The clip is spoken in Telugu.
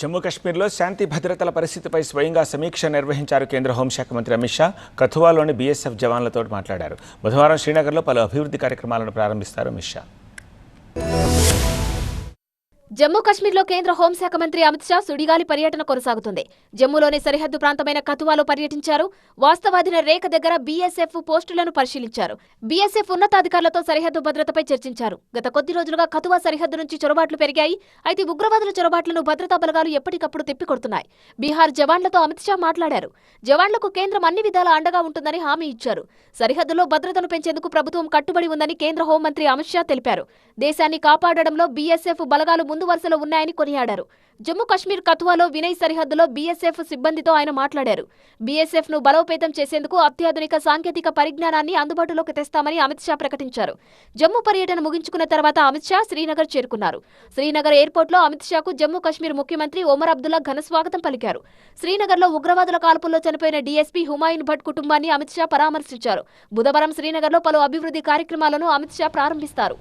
జమ్మూ కాశ్మీర్లో శాంతి భద్రతల పరిస్థితిపై స్వయంగా సమీక్ష నిర్వహించారు కేంద్ర హోంశాఖ మంత్రి అమిత్ షా. కథువాలోని బీఎస్ఎఫ్ జవాన్లతో మాట్లాడారు. బుధవారం శ్రీనగర్లో పలు అభివృద్ధి కార్యక్రమాలను ప్రారంభిస్తారు అమిత్ షా. జమ్మూ కాశ్మీర్లో కేంద్ర హోంశాఖ మంత్రి అమిత్ షా సుడిగాలి పర్యటన కొనసాగుతుంది. జమ్మూలోని సరిహద్దు ప్రాంతమైన కథువాలో పర్యటించారు. వాస్తవాధీన రేఖ దగ్గర బీఎస్ఎఫ్ పోస్టులను పరిశీలించారు. బీఎస్ఎఫ్ ఉన్నతాధికారులతో సరిహద్దు భద్రతపై చర్చించారు. గత కొద్ది రోజులుగా కథువా సరిహద్దు నుంచి చొరబాట్లు పెరిగాయి. అయితే ఉగ్రవాదుల చొరబాట్లను భద్రతా బలగాలు ఎప్పటికప్పుడు తిప్పికొడుతున్నాయి. బీహార్ జవాన్లతో అమిత్ షా మాట్లాడారు. జవాన్లకు కేంద్రం అన్ని విధాలా అండగా ఉంటుందని హామీ ఇచ్చారు. సరిహద్దులో భద్రతను పెంచేందుకు ప్రభుత్వం కట్టుబడి ఉందని కేంద్ర హోంమంత్రి అమిత్ షా తెలిపారు. దేశాన్ని కాపాడడంలో బీఎస్ఎఫ్ బలగాలు ముందు వరుసలో ఉన్నాయని కొనియాడారు. జమ్మూ కాశ్మీర్ కథువాలో వినయ్ సరిహద్దులో బీఎస్ఎఫ్ సిబ్బందితో ఆయన మాట్లాడారు. బీఎస్ఎఫ్ ను బలోపేతం చేసేందుకు అత్యాధునిక సాంకేతిక పరిజ్ఞానాన్ని అందుబాటులోకి తెస్తామని అమిత్ షా ప్రకటించారు. జమ్మూ పర్యటన ముగించుకున్న తర్వాత అమిత్ షా శ్రీనగర్ చేరుకున్నారు. శ్రీనగర్ ఎయిర్పోర్ట్లో అమిత్ షాకు జమ్మూ కాశ్మీర్ ముఖ్యమంత్రి ఒమర్ అబ్దుల్లా ఘన స్వాగతం పలికారు. శ్రీనగర్లో ఉగ్రవాదుల కాల్పుల్లో చనిపోయిన డీఎస్పీ హుమాయూన్ భట్ కుటుంబాన్ని అమిత్ షా పరామర్శించారు. బుధవారం శ్రీనగర్లో పలు అభివృద్ధి కార్యక్రమాలను అమిత్ షా ప్రారంభిస్తారు.